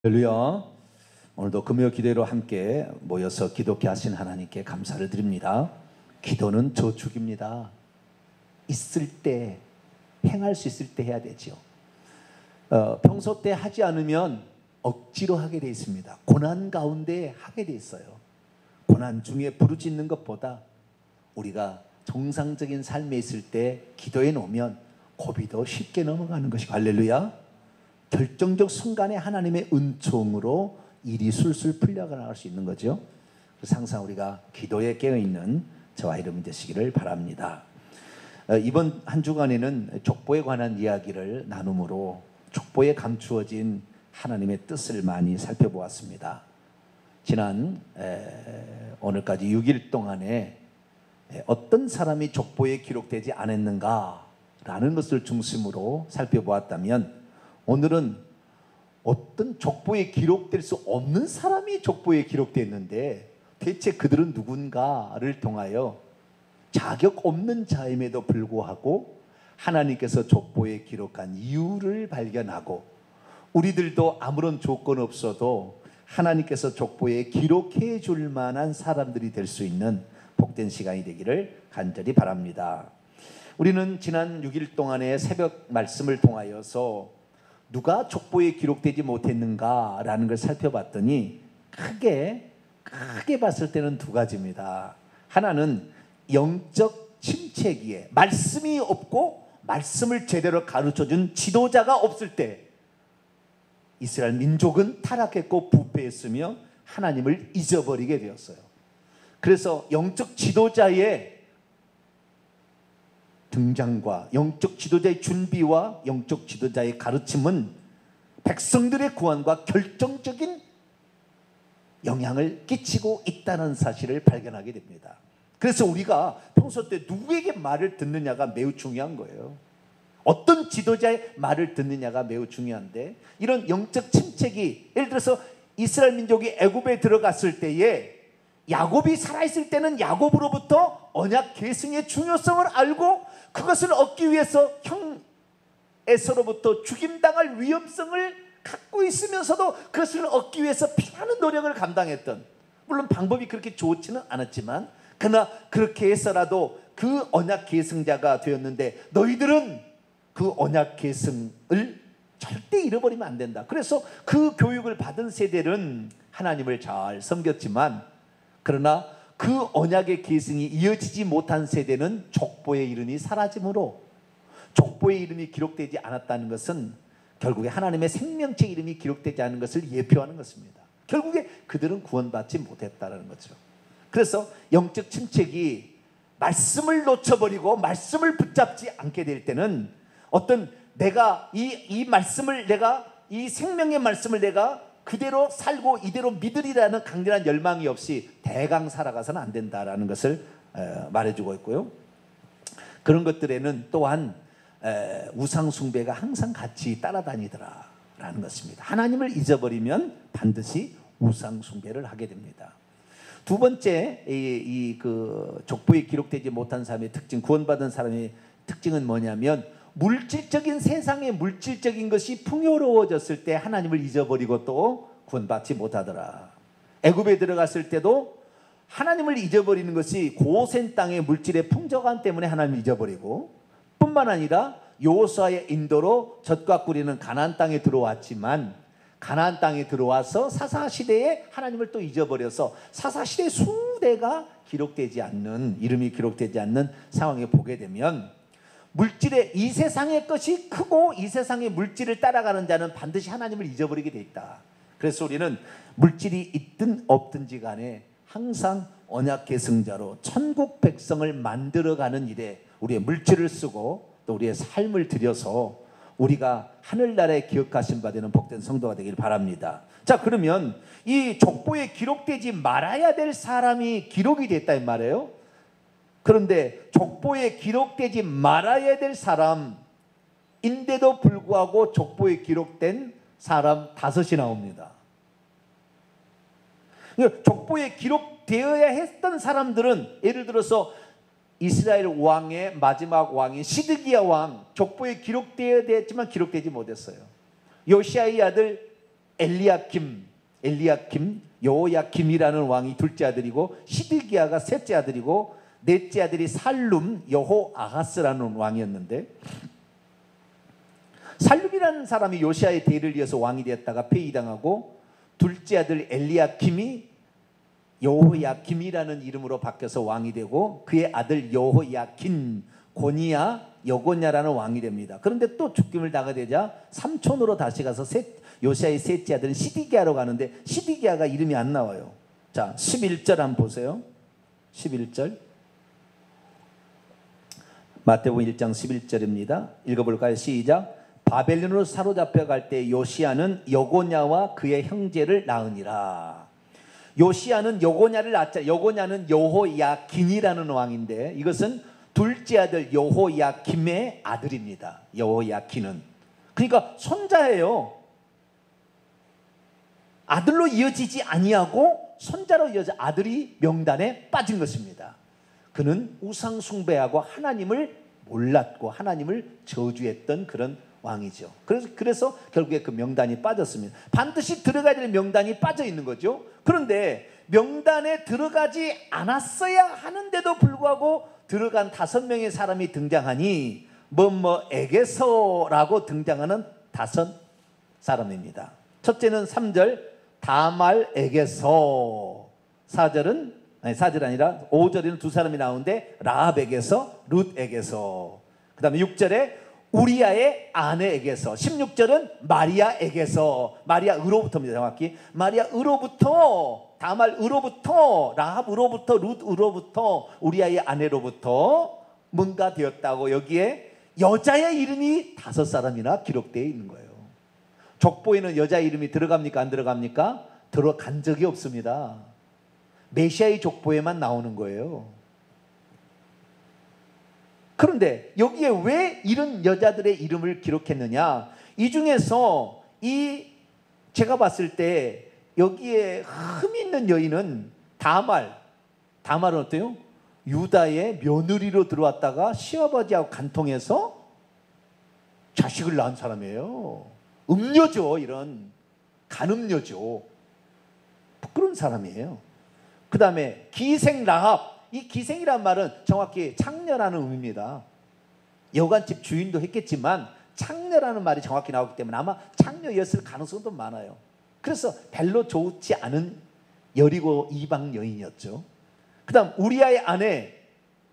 할렐루야. 오늘도 금요 기도로 함께 모여서 기도케 하신 하나님께 감사를 드립니다. 기도는 저축입니다. 있을 때, 행할 수 있을 때 해야 되죠. 평소 때 하지 않으면 억지로 하게 돼 있습니다. 고난 가운데 하게 돼 있어요. 고난 중에 부르짖는 것보다 우리가 정상적인 삶에 있을 때 기도해 놓으면 고비도 쉽게 넘어가는 것이고, 할렐루야. 결정적 순간에 하나님의 은총으로 일이 술술 풀려나갈 수 있는 거죠. 그래서 항상 우리가 기도에 깨어있는 저와 여러분 되시기를 바랍니다. 이번 한 주간에는 족보에 관한 이야기를 나눔으로 족보에 감추어진 하나님의 뜻을 많이 살펴보았습니다. 지난 오늘까지 6일 동안에 어떤 사람이 족보에 기록되지 않았는가라는 것을 중심으로 살펴보았다면, 오늘은 어떤 족보에 기록될 수 없는 사람이 족보에 기록됐는데 대체 그들은 누군가를 통하여 자격 없는 자임에도 불구하고 하나님께서 족보에 기록한 이유를 발견하고, 우리들도 아무런 조건 없어도 하나님께서 족보에 기록해 줄 만한 사람들이 될 수 있는 복된 시간이 되기를 간절히 바랍니다. 우리는 지난 6일 동안의 새벽 말씀을 통하여서 누가 족보에 기록되지 못했는가라는 걸 살펴봤더니 크게 봤을 때는 두 가지입니다. 하나는 영적 침체기에 말씀이 없고 말씀을 제대로 가르쳐준 지도자가 없을 때 이스라엘 민족은 타락했고 부패했으며 하나님을 잊어버리게 되었어요. 그래서 영적 지도자의 등장과 영적 지도자의 준비와 영적 지도자의 가르침은 백성들의 구원과 결정적인 영향을 끼치고 있다는 사실을 발견하게 됩니다. 그래서 우리가 평소 때 누구에게 말을 듣느냐가 매우 중요한 거예요. 어떤 지도자의 말을 듣느냐가 매우 중요한데, 이런 영적 침체기, 예를 들어서 이스라엘 민족이 애굽에 들어갔을 때에 야곱이 살아있을 때는 야곱으로부터 언약 계승의 중요성을 알고 그것을 얻기 위해서 형 에서로부터 죽임당할 위험성을 갖고 있으면서도 그것을 얻기 위해서 피하는 노력을 감당했던, 물론 방법이 그렇게 좋지는 않았지만 그러나 그렇게 해서라도 그 언약 계승자가 되었는데, 너희들은 그 언약 계승을 절대 잃어버리면 안 된다. 그래서 그 교육을 받은 세대는 하나님을 잘 섬겼지만, 그러나 그 언약의 계승이 이어지지 못한 세대는 족보의 이름이 사라짐으로, 족보의 이름이 기록되지 않았다는 것은 결국에 하나님의 생명체 이름이 기록되지 않은 것을 예표하는 것입니다. 결국에 그들은 구원받지 못했다는 거죠. 그래서 영적 침체기, 말씀을 놓쳐버리고 말씀을 붙잡지 않게 될 때는 어떤 내가 이 말씀을, 내가 이 생명의 말씀을 내가 그대로 살고 이대로 믿으리라는 강렬한 열망이 없이 대강 살아가서는 안 된다라는 것을 말해주고 있고요. 그런 것들에는 또한 우상 숭배가 항상 같이 따라다니더라라는 것입니다. 하나님을 잊어버리면 반드시 우상 숭배를 하게 됩니다. 두 번째, 그 족보에 기록되지 못한 사람의 특징, 구원받은 사람의 특징은 뭐냐면, 물질적인, 세상의 물질적인 것이 풍요로워졌을 때 하나님을 잊어버리고 또 구원받지 못하더라. 애굽에 들어갔을 때도 하나님을 잊어버리는 것이 고센 땅의 물질의 풍족함 때문에 하나님을 잊어버리고, 뿐만 아니라 여호수아의 인도로 젖과 꿀이는 가나안 땅에 들어왔지만, 가나안 땅에 들어와서 사사시대에 하나님을 또 잊어버려서 사사시대 수대가 기록되지 않는, 이름이 기록되지 않는 상황에 보게 되면, 물질의 이 세상의 것이 크고 이 세상의 물질을 따라가는 자는 반드시 하나님을 잊어버리게 돼 있다. 그래서 우리는 물질이 있든 없든지 간에 항상 언약 계승자로 천국 백성을 만들어가는 일에 우리의 물질을 쓰고 또 우리의 삶을 들여서 우리가 하늘나라에 기억하신 바 되는 복된 성도가 되길 바랍니다. 자, 그러면 이 족보에 기록되지 말아야 될 사람이 기록이 됐다 이 말이에요. 그런데 족보에 기록되지 말아야 될 사람인데도 불구하고 족보에 기록된 사람 5이 나옵니다. 족보에 기록되어야 했던 사람들은, 예를 들어서 이스라엘 왕의 마지막 왕인 시드기야 왕, 족보에 기록되어야 됐지만 기록되지 못했어요. 요시아의 아들 엘리야킴, 여호야김이라는 왕이 둘째 아들이고, 시드기야가 셋째 아들이고, 넷째 아들이 살룸, 여호아하스라는 왕이었는데, 살룸이라는 사람이 요시아의 대를 이어서 왕이 되었다가 폐위당하고, 둘째 아들 엘리야킴이 여호야김이라는 이름으로 바뀌어서 왕이 되고, 그의 아들 여호야킨, 고니야, 여고냐라는 왕이 됩니다. 그런데 또 죽임을 당하게 되자 삼촌으로 다시 가서 요시아의 셋째 아들 시드기야로 가는데, 시드기야가 이름이 안 나와요. 자, 11절 한번 보세요. 11절. 마태복음 1장 11절입니다. 읽어볼까요? 시작. 바벨론으로 사로잡혀 갈 때 요시야는 여고냐와 그의 형제를 낳으니라. 요시야는 여고냐를 낳자. 여고냐는 여호야긴이라는 왕인데, 이것은 둘째 아들 여호야김의 아들입니다. 여호야긴은. 그러니까 손자예요. 아들로 이어지지 아니하고 손자로 이어져 아들이 명단에 빠진 것입니다. 그는 우상 숭배하고 하나님을 몰랐고 하나님을 저주했던 그런 왕이죠. 그래서 결국에 그 명단이 빠졌습니다. 반드시 들어가야 될 명단이 빠져 있는 거죠. 그런데 명단에 들어가지 않았어야 하는데도 불구하고 들어간 5명의 사람이 등장하니 뭐뭐에게서라고 등장하는 5 사람입니다. 첫째는 3절 다말에게서, 4절은 아니 4절 아니라 5절에는 2 사람이 나오는데 라합에게서, 룻에게서, 그 다음에 6절에 우리아의 아내에게서, 16절은 마리아에게서, 마리아으로부터입니다. 정확히 마리아으로부터, 다말으로부터, 라합으로부터, 룻으로부터, 우리아의 아내로부터 뭔가 되었다고 여기에 여자의 이름이 5 사람이나 기록되어 있는 거예요. 족보에는 여자 이름이 들어갑니까? 안 들어갑니까? 들어간 적이 없습니다. 메시아의 족보에만 나오는 거예요. 그런데 여기에 왜 이런 여자들의 이름을 기록했느냐? 이 중에서 제가 봤을 때 여기에 흠이 있는 여인은 다말은 어때요? 유다의 며느리로 들어왔다가 시아버지하고 간통해서 자식을 낳은 사람이에요. 음녀죠. 이런 간음녀죠. 부끄러운 사람이에요. 그 다음에 기생 라합. 이 기생이란 말은 정확히 창녀라는 의미입니다. 여관집 주인도 했겠지만 창녀라는 말이 정확히 나오기 때문에 아마 창녀였을 가능성도 많아요. 그래서 별로 좋지 않은 여리고 이방 여인이었죠. 그 다음 우리아의 아내.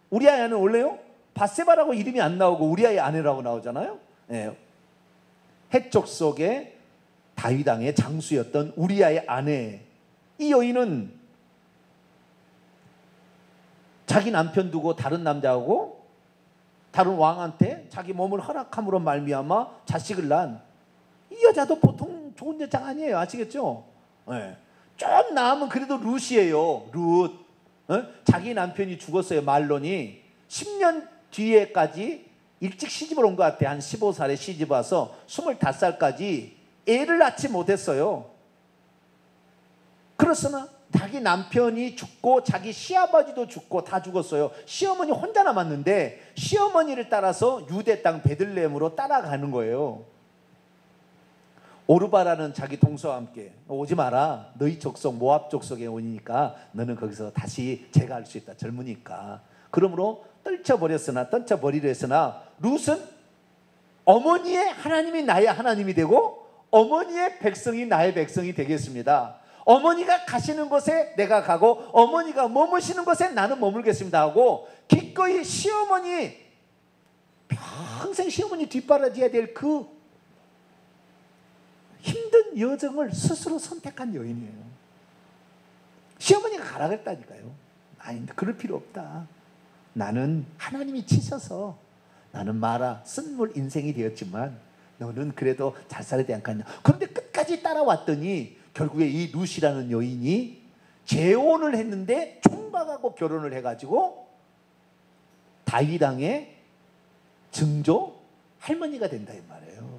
우리아의 아내는 원래요 바세바라고 이름이 안 나오고 우리아의 아내라고 나오잖아요. 네. 해족 속에 다윗 왕의 장수였던 우리아의 아내. 이 여인은 자기 남편 두고 다른 남자하고 다른 왕한테 자기 몸을 허락함으로 말미암아 자식을 낳은 이 여자도 보통 좋은 여자가 아니에요. 아시겠죠? 네. 좀 나으면 그래도 룻이에요. 룻. 자기 남편이 죽었어요. 말론이 10년 뒤에까지 일찍 시집을 온 것 같아. 한 15살에 시집 와서 25살까지 애를 낳지 못했어요. 그렇으나 자기 남편이 죽고 자기 시아버지도 죽고 다 죽었어요. 시어머니 혼자 남았는데 시어머니를 따라서 유대 땅 베들레헴으로 따라가는 거예요. 오르바라는 자기 동서와 함께 오지 마라. 너희 족속 모압 족속에 오니까 너는 거기서 다시 제거할 수 있다. 젊으니까. 그러므로 떨쳐버리려 했으나 룻은 어머니의 하나님이 나의 하나님이 되고 어머니의 백성이 나의 백성이 되겠습니다. 어머니가 가시는 곳에 내가 가고 어머니가 머무시는 곳에 나는 머물겠습니다 하고 기꺼이 시어머니 평생 시어머니 뒷바라지해야 될 그 힘든 여정을 스스로 선택한 여인이에요. 시어머니가 가라 그랬다니까요. 아니 그럴 필요 없다. 나는 하나님이 치셔서 나는 마라 쓴물 인생이 되었지만 너는 그래도 잘 살아야 되지 않겠냐. 그런데 끝까지 따라왔더니 결국에 이 룻이라는 여인이 재혼을 했는데 총각하고 결혼을 해가지고 다윗 왕의 증조 할머니가 된다 이 말이에요.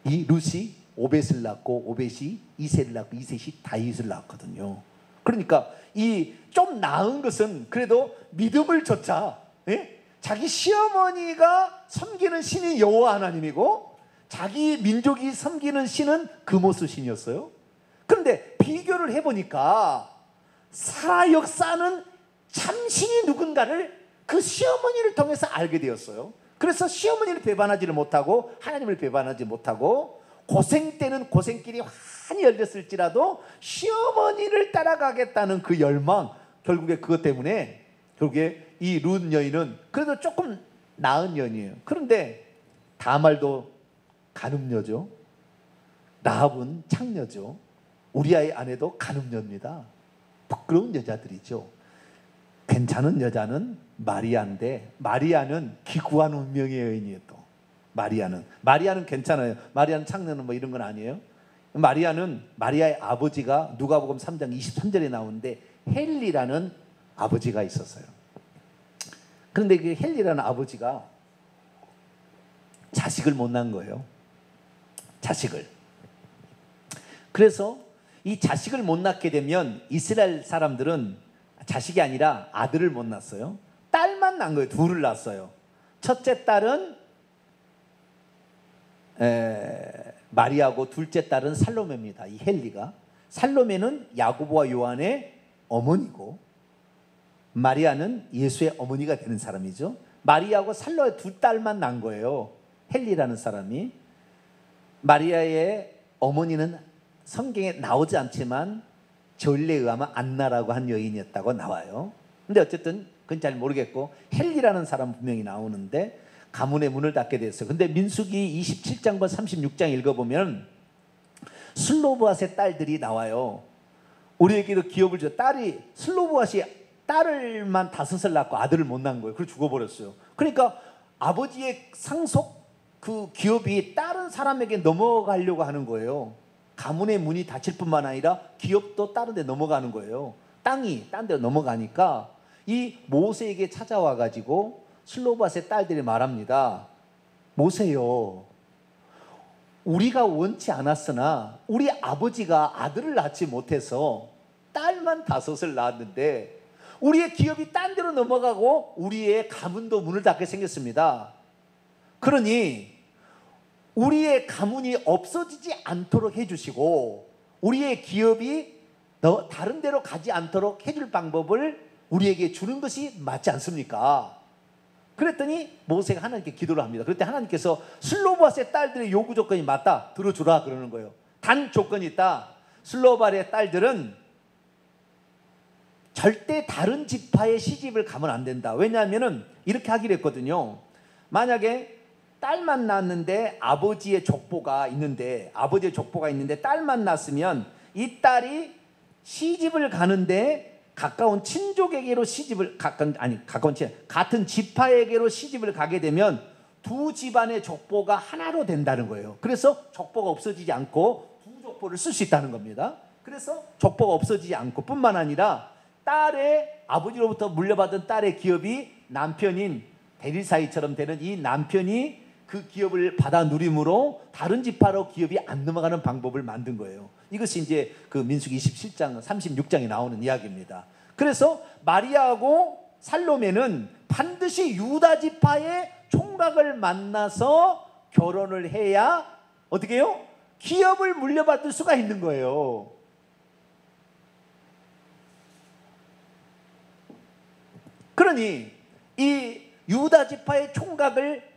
이 룻이 오벳을 낳고 오벳이 이새를 낳고 이셋이 다윗을 낳았거든요. 그러니까 이 좀 나은 것은 그래도 믿음을 좇자. 예? 자기 시어머니가 섬기는 신이 여호와 하나님이고 자기 민족이 섬기는 신은 금오스 신이었어요. 그런데 비교를 해보니까 사라 역사는 참신이 누군가를 그 시어머니를 통해서 알게 되었어요. 그래서 시어머니를 배반하지를 못하고 하나님을 배반하지 못하고 고생 때는 고생길이 환히 열렸을지라도 시어머니를 따라가겠다는 그 열망, 결국에 그것 때문에 결국에 이 룻 여인은 그래도 조금 나은 여인이에요. 그런데 다말도 간음녀죠. 라합은 창녀죠. 우리아의 아내도 간음녀입니다. 부끄러운 여자들이죠. 괜찮은 여자는 마리아인데 마리아는 기구한 운명의 여인이에요. 또 마리아는 괜찮아요. 마리아는 창녀는 뭐 이런 건 아니에요. 마리아의 아버지가 누가복음 3장 23절에 나오는데 헬리라는 아버지가 있었어요. 그런데 그 헬리라는 아버지가 자식을 못 낳은 거예요. 자식을. 그래서 이 자식을 못 낳게 되면 이스라엘 사람들은 자식이 아니라 아들을 못 낳았어요. 딸만 낳은 거예요. 둘을 낳았어요. 첫째 딸은 마리아고 둘째 딸은 살로메입니다. 이 헬리가. 살로메는 야고보와 요한의 어머니고 마리아는 예수의 어머니가 되는 사람이죠. 마리아하고 살로메 두 딸만 낳은 거예요. 헬리라는 사람이. 마리아의 어머니는 성경에 나오지 않지만 전례에 의하면 안나라고 한 여인이었다고 나와요. 근데 어쨌든 그건 잘 모르겠고 헬리라는 사람 분명히 나오는데 가문의 문을 닫게 됐어요. 근데 민수기 27장과 36장 읽어보면 슬로보앗의 딸들이 나와요. 우리에게도 기업을 줘. 슬로보앗이 딸을만 5을 낳고 아들을 못 낳은 거예요. 그래서 죽어버렸어요. 그러니까 아버지의 상속 그 기업이 다른 사람에게 넘어가려고 하는 거예요. 가문의 문이 닫힐 뿐만 아니라 기업도 다른 데 넘어가는 거예요. 땅이 딴 데로 넘어가니까 이 모세에게 찾아와 가지고 슬로바스의 딸들이 말합니다. 모세요, 우리가 원치 않았으나 우리 아버지가 아들을 낳지 못해서 딸만 5을 낳았는데 우리의 기업이 딴 데로 넘어가고 우리의 가문도 문을 닫게 생겼습니다. 그러니 우리의 가문이 없어지지 않도록 해주시고 우리의 기업이 다른 데로 가지 않도록 해줄 방법을 우리에게 주는 것이 맞지 않습니까? 그랬더니 모세가 하나님께 기도를 합니다. 그럴 때 하나님께서 슬로바스의 딸들의 요구 조건이 맞다, 들어주라 그러는 거예요. 단 조건이 있다. 슬로바스의 딸들은 절대 다른 지파의 시집을 가면 안 된다. 왜냐하면 이렇게 하기로 했거든요. 만약에 딸만 낳았는데 아버지의 족보가 있는데 딸만 낳았으면 이 딸이 시집을 가는데 가까운 친족에게로 같은 지파에게로 시집을 가게 되면 두 집안의 족보가 하나로 된다는 거예요. 그래서 족보가 없어지지 않고 두 족보를 쓸 수 있다는 겁니다. 그래서 족보가 없어지지 않고 뿐만 아니라 딸의 아버지로부터 물려받은 딸의 기업이 남편인 데릴사이처럼 되는 이 남편이 그 기업을 받아 누림으로 다른 지파로 기업이 안 넘어가는 방법을 만든 거예요. 이것이 이제 그 민수기 27장 36장에 나오는 이야기입니다. 그래서 마리아하고 살로메는 반드시 유다 지파의 총각을 만나서 결혼을 해야 어떻게 해요? 기업을 물려받을 수가 있는 거예요. 그러니 이 유다 지파의 총각을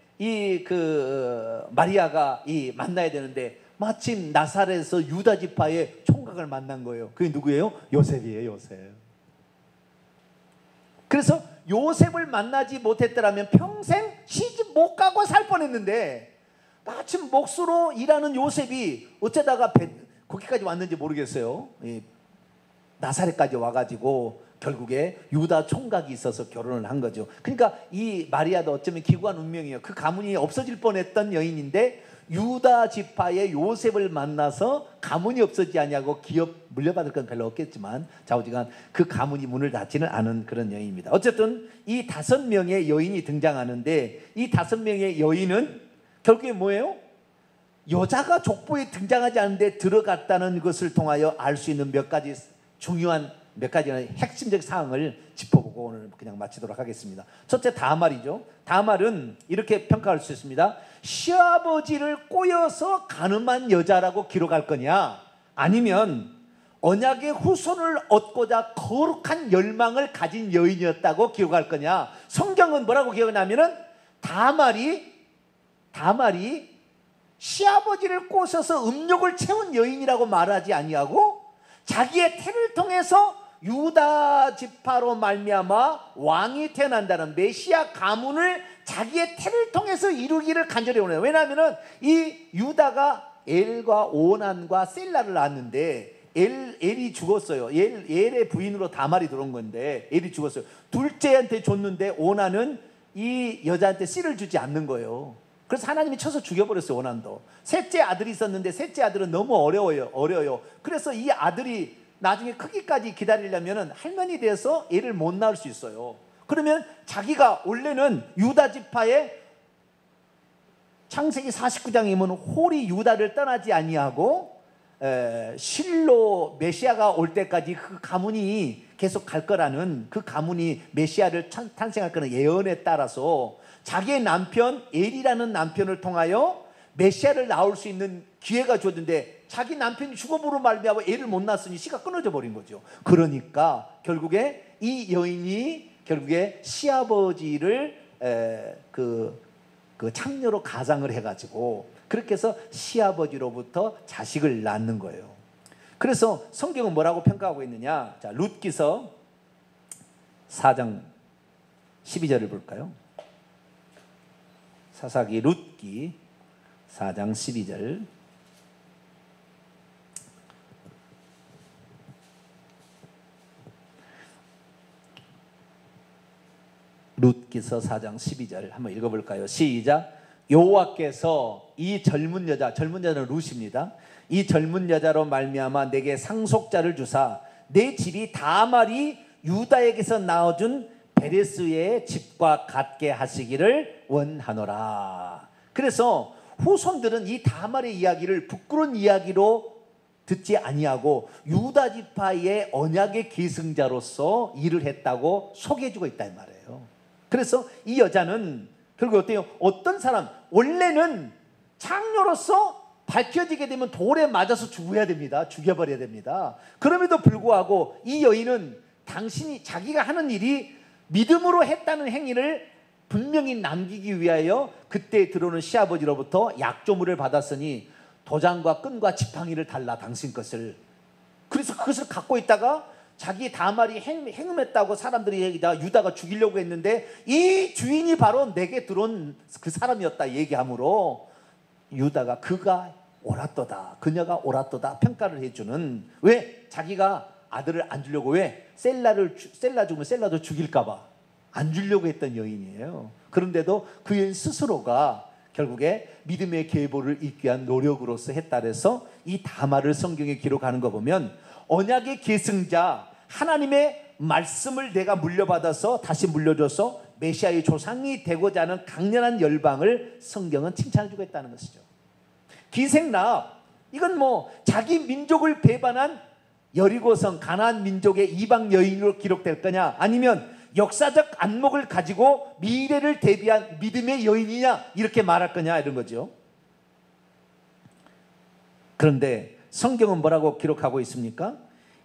마리아가 만나야 되는데 마침 나사렛에서 유다 지파의 총각을 만난 거예요. 그게 누구예요? 요셉이에요. 요셉. 그래서 요셉을 만나지 못했더라면 평생 시집 못 가고 살 뻔했는데 마침 목수로 일하는 요셉이 어쩌다가 거기까지 왔는지 모르겠어요. 나사렛까지 와가지고 결국에 유다 총각이 있어서 결혼을 한 거죠. 그러니까 이 마리아도 어쩌면 기구한 운명이에요. 그 가문이 없어질 뻔했던 여인인데 유다 지파의 요셉을 만나서 가문이 없어지지 아니하고 기업 물려받을 건 별로 없겠지만 좌우지간 그 가문이 문을 닫지는 않은 그런 여인입니다. 어쨌든 이 5명의 여인이 등장하는데 이 5명의 여인은 결국에 뭐예요? 여자가 족보에 등장하지 않는데 들어갔다는 것을 통하여 알 수 있는 몇 가지 핵심적 사항을 짚어보고 보고 오늘 그냥 마치도록 하겠습니다. 첫째, 다말이죠. 다말은 이렇게 평가할 수 있습니다. 시아버지를 꼬여서 간음한 여자라고 기록할 거냐, 아니면 언약의 후손을 얻고자 거룩한 열망을 가진 여인이었다고 기록할 거냐. 성경은 뭐라고 기억하냐면은 다말이 시아버지를 꼬셔서 음욕을 채운 여인이라고 말하지 아니하고, 자기의 태를 통해서 유다 지파로 말미암아 왕이 태어난다는 메시아 가문을 자기의 태를 통해서 이루기를 간절히 원해요. 왜냐하면 이 유다가 엘과 오난과 셀라를 낳았는데 엘이 죽었어요. 엘의 부인으로 다말이 들어온 건데 엘이 죽었어요. 둘째한테 줬는데 오난은 이 여자한테 씨를 주지 않는 거예요. 그래서 하나님이 쳐서 죽여버렸어요. 오난도. 셋째 아들이 있었는데 셋째 아들은 너무 어려요. 그래서 이 아들이 나중에 크기까지 기다리려면 할머니 돼서 애를 못 낳을 수 있어요. 그러면 자기가 원래는 유다 지파의, 창세기 49장에 보면 홀이 유다를 떠나지 아니하고 실로 메시아가 올 때까지 그 가문이 계속 갈 거라는, 그 가문이 메시아를 탄생할 거라는 예언에 따라서 자기의 남편 엘이라는 남편을 통하여 메시아를 낳을 수 있는 기회가 줬는데, 자기 남편이 죽어버려 말미암아 애를 못 낳았으니 씨가 끊어져 버린 거죠. 그러니까 결국에 이 여인이 결국에 시아버지를 그 창녀로 가장을 해가지고 그렇게 해서 시아버지로부터 자식을 낳는 거예요. 그래서 성경은 뭐라고 평가하고 있느냐. 자, 룻기서 4장 12절을 볼까요? 사사기 룻기 4장 12절. 룻기서 4장 12절 한번 읽어볼까요? 시작. 여호와께서 이 젊은 여자는 룻입니다. 이 젊은 여자로 말미암아 내게 상속자를 주사 내 집이 다말이 유다에게서 낳아준 베레스의 집과 같게 하시기를 원하노라. 그래서 후손들은 이 다말의 이야기를 부끄러운 이야기로 듣지 아니하고 유다 지파의 언약의 계승자로서 일을 했다고 소개해주고 있다 이 말이에요. 그래서 이 여자는 결국 어때요? 어떤 사람, 원래는 창녀로서 밝혀지게 되면 돌에 맞아서 죽어야 됩니다. 죽여버려야 됩니다. 그럼에도 불구하고 이 여인은 당신이 자기가 하는 일이 믿음으로 했다는 행위를 분명히 남기기 위하여 그때 들어오는 시아버지로부터 약조물을 받았으니 도장과 끈과 지팡이를 달라 당신 것을. 그래서 그것을 갖고 있다가 자기 다말이 행음했다고 사람들이 얘기다. 유다가 죽이려고 했는데 이 주인이 바로 내게 들어온 그 사람이었다 얘기하므로 유다가 그가 옳았도다, 그녀가 옳았도다 평가를 해주는. 왜? 자기가 아들을 안 주려고, 왜? 셀라 죽으면 셀라도 죽일까 봐 안 주려고 했던 여인이에요. 그런데도 그 여인 스스로가 결국에 믿음의 계보를 잇기 위한 노력으로서 했다 그래서 이 다말을 성경에 기록하는 거 보면 언약의 계승자, 하나님의 말씀을 내가 물려받아서 다시 물려줘서 메시아의 조상이 되고자 하는 강렬한 열방을 성경은 칭찬해주고 있다는 것이죠. 기생라합, 이건 뭐 자기 민족을 배반한 여리고성 가나안 민족의 이방 여인으로 기록될 거냐, 아니면 역사적 안목을 가지고 미래를 대비한 믿음의 여인이냐 이렇게 말할 거냐 이런 거죠. 그런데 성경은 뭐라고 기록하고 있습니까?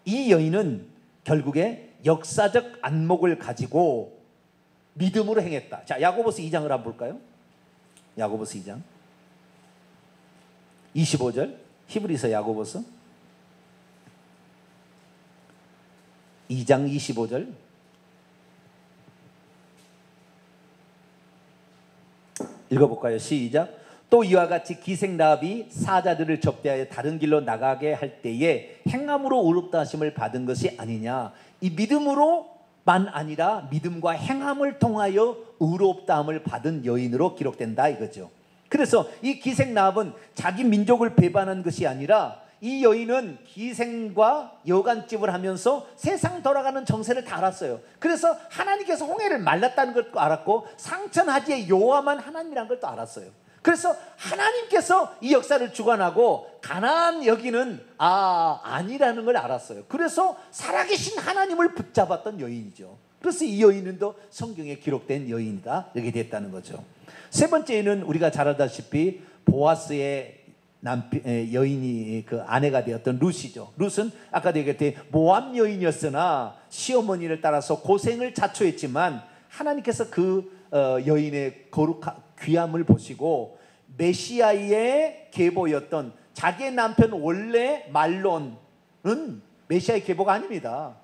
이 여인은 결국에 역사적 안목을 가지고 믿음으로 행했다. 자, 야고보서 2장을 한번 볼까요? 야고보서 2장 25절. 히브리서 야고보서 2장 25절. 읽어볼까요? 시작. 또 이와 같이 기생라합이 사자들을 접대하여 다른 길로 나가게 할 때에 행함으로 의롭다 하심을 받은 것이 아니냐. 이 믿음으로만 아니라 믿음과 행함을 통하여 의롭다함을 받은 여인으로 기록된다 이거죠. 그래서 이 기생라합은 자기 민족을 배반한 것이 아니라 이 여인은 기생과 여간집을 하면서 세상 돌아가는 정세를 다 알았어요. 그래서 하나님께서 홍해를 말랐다는 것도 알았고 상천하지의 여호와만 하나님이라는 걸 또 알았어요. 그래서 하나님께서 이 역사를 주관하고 가나안 여기는 아니라는 걸 알았어요. 그래서 살아계신 하나님을 붙잡았던 여인이죠. 그래서 이 여인은 또 성경에 기록된 여인이다 이렇게 됐다는 거죠. 세 번째는 우리가 잘 알다시피 보아스의 여인이 그 아내가 되었던 룻이죠. 룻은 아까도 얘기했듯이 모압 여인이었으나 시어머니를 따라서 고생을 자초했지만 하나님께서 그 여인의 귀함을 보시고 메시아의 계보였던 자기의 남편 원래 말론은 메시아의 계보가 아닙니다.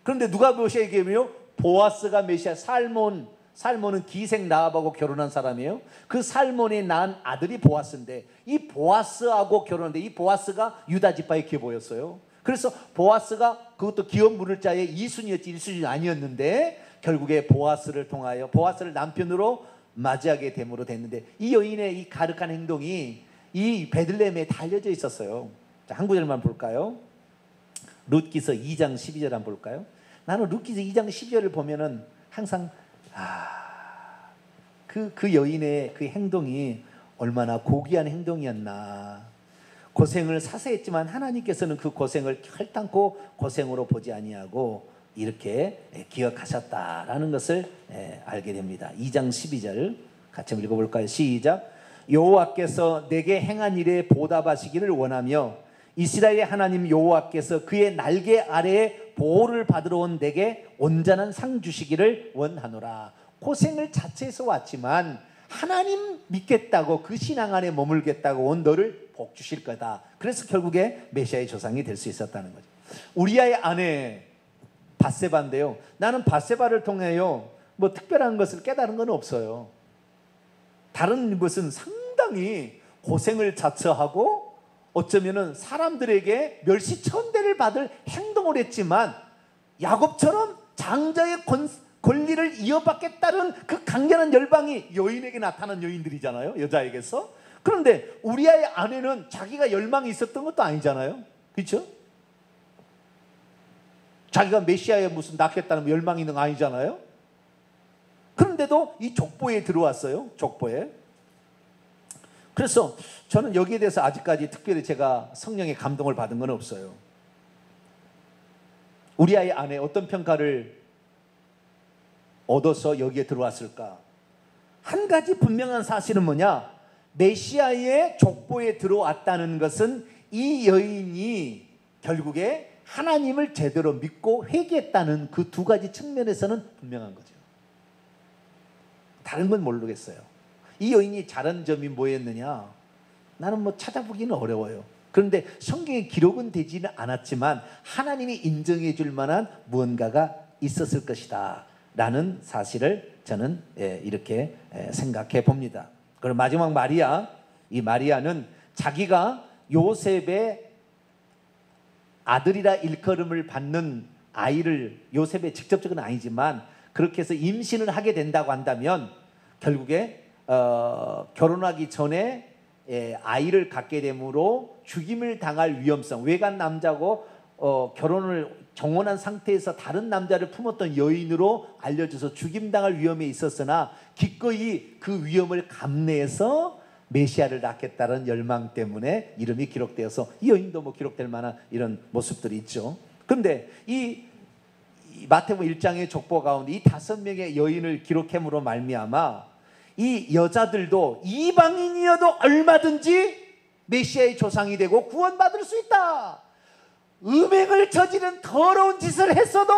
그런데 누가 메시아의 계보요? 보아스가 메시아. 살몬은 기생 라합하고 결혼한 사람이에요. 그 살몬이 낳은 아들이 보아스인데 이 보아스하고 결혼했는데 이 보아스가 유다 지파의 계보였어요. 그래서 보아스가 그것도 기업 물을 자의 이순이었지 1순위 아니었는데 결국에 보아스를 통하여 보아스를 남편으로 맞이하게 됨으로 됐는데 이 여인의 이 가륵한 행동이 이 베들레헴에 다 알려져 있었어요. 자, 한 구절만 볼까요? 룻기서 2장 12절 한번 볼까요? 나는 룻기서 2장 12절을 보면은 항상 그 여인의 그 행동이 얼마나 고귀한 행동이었나. 고생을 사세했지만 하나님께서는 그 고생을 결단코 고생으로 보지 아니하고 이렇게 기억하셨다라는 것을 알게 됩니다. 2장 12절 같이 한번 읽어볼까요? 시작. 여호와께서 내게 행한 일에 보답하시기를 원하며 이스라엘의 하나님 여호와께서 그의 날개 아래에 보호를 받으러 온 내게 온전한 상 주시기를 원하노라. 고생을 자체해서 왔지만 하나님 믿겠다고 그 신앙 안에 머물겠다고 온 너를 복 주실 거다. 그래서 결국에 메시아의 조상이 될 수 있었다는 거죠. 우리아의 아내 밧세바인데요. 나는 밧세바를 통해요 뭐 특별한 것을 깨달은 건 없어요. 다른 것은 상당히 고생을 자처하고 어쩌면은 사람들에게 멸시천대를 받을 행동을 했지만 야곱처럼 장자의 권리를 이어받겠다는 그 강렬한 열방이 여인에게 나타난 여인들이잖아요. 여자에게서. 그런데 우리아의 아내는 자기가 열망이 있었던 것도 아니잖아요. 그렇죠? 자기가 메시아에 무슨 낳겠다는 열망이 있는 거 아니잖아요. 그런데도 이 족보에 들어왔어요. 족보에. 그래서 저는 여기에 대해서 아직까지 특별히 제가 성령의 감동을 받은 건 없어요. 우리아의 아내 어떤 평가를 얻어서 여기에 들어왔을까? 한 가지 분명한 사실은 뭐냐? 메시아의 족보에 들어왔다는 것은 이 여인이 결국에 하나님을 제대로 믿고 회개했다는 그 두 가지 측면에서는 분명한 거죠. 다른 건 모르겠어요. 이 여인이 잘한 점이 뭐였느냐? 나는 뭐 찾아보기는 어려워요. 그런데 성경에 기록은 되지는 않았지만 하나님이 인정해 줄 만한 무언가가 있었을 것이다 라는 사실을 저는 이렇게 생각해 봅니다. 그리고 마지막 마리아, 이 마리아는 자기가 요셉의 아들이라 일컬음을 받는 아이를, 요셉의 직접적은 아니지만 그렇게 해서 임신을 하게 된다고 한다면 결국에 결혼하기 전에 아이를 갖게 되므로 죽임을 당할 위험성, 외간 남자고 결혼을 정혼한 상태에서 다른 남자를 품었던 여인으로 알려져서 죽임당할 위험에 있었으나 기꺼이 그 위험을 감내해서 메시아를 낳겠다는 열망 때문에 이름이 기록되어서 이 여인도 뭐 기록될 만한 이런 모습들이 있죠. 그런데 이 마태복음 1장의 족보 가운데 이 5명의 여인을 기록함으로 말미암아 이 여자들도 이방인이어도 얼마든지 메시아의 조상이 되고 구원받을 수 있다. 음행을 저지른 더러운 짓을 했어도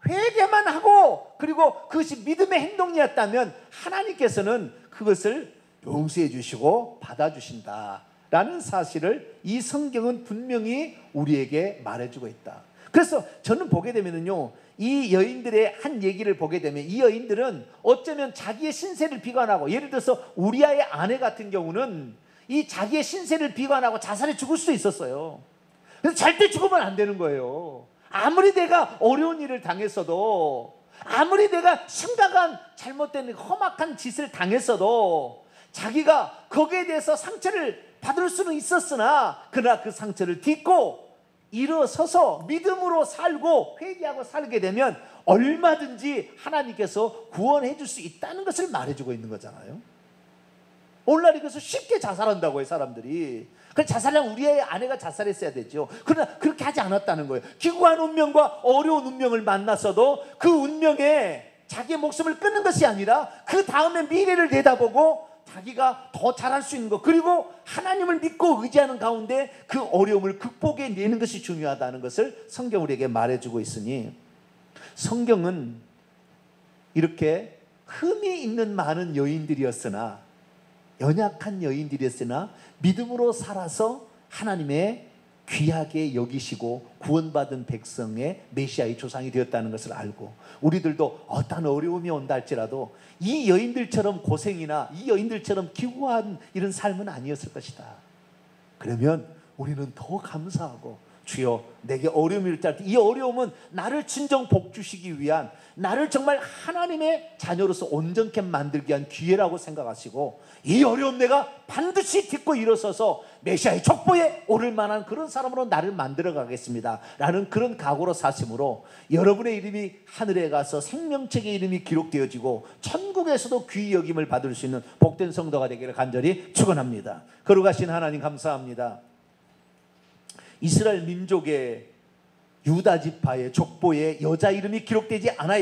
회개만 하고 그리고 그것이 믿음의 행동이었다면 하나님께서는 그것을 용서해 주시고 받아주신다라는 사실을 이 성경은 분명히 우리에게 말해주고 있다. 그래서 저는 보게 되면은요, 이 여인들의 한 얘기를 보게 되면 이 여인들은 어쩌면 자기의 신세를 비관하고, 예를 들어서 우리아의 아내 같은 경우는 이 자기의 신세를 비관하고 자살해 죽을 수도 있었어요. 그래서 절대 죽으면 안 되는 거예요. 아무리 내가 어려운 일을 당했어도, 아무리 내가 심각한 잘못된 험악한 짓을 당했어도 자기가 거기에 대해서 상처를 받을 수는 있었으나 그러나 그 상처를 딛고 일어서서 믿음으로 살고 회개하고 살게 되면 얼마든지 하나님께서 구원해 줄 수 있다는 것을 말해주고 있는 거잖아요. 오늘날 이것을 쉽게 자살한다고 해요, 사람들이. 그래서 자살하면 우리의 아내가 자살했어야 되죠. 그러나 그렇게 하지 않았다는 거예요. 기구한 운명과 어려운 운명을 만났어도 그 운명에 자기의 목숨을 끊는 것이 아니라 그 다음에 미래를 내다보고 자기가 더 잘할 수 있는 것, 그리고 하나님을 믿고 의지하는 가운데 그 어려움을 극복해내는 것이 중요하다는 것을 성경 우리에게 말해주고 있으니, 성경은 이렇게 흠이 있는 많은 여인들이었으나, 연약한 여인들이었으나 믿음으로 살아서 하나님의 귀하게 여기시고 구원받은 백성의 메시아의 조상이 되었다는 것을 알고, 우리들도 어떤 어려움이 온다 할지라도 이 여인들처럼 고생이나 이 여인들처럼 기구한 이런 삶은 아니었을 것이다. 그러면 우리는 더 감사하고, 주여 내게 어려움이 있을 때 이 어려움은 나를 진정 복주시기 위한, 나를 정말 하나님의 자녀로서 온전케 만들기 위한 기회라고 생각하시고, 이 어려움 내가 반드시 딛고 일어서서 메시아의 족보에 오를 만한 그런 사람으로 나를 만들어 가겠습니다 라는 그런 각오로 사심으로 여러분의 이름이 하늘에 가서 생명책의 이름이 기록되어지고 천국에서도 귀히 여김을 받을 수 있는 복된 성도가 되기를 간절히 축원합니다. 거룩하신 하나님 감사합니다. 이스라엘 민족의 유다 지파의 족보에 여자 이름이 기록되지 않아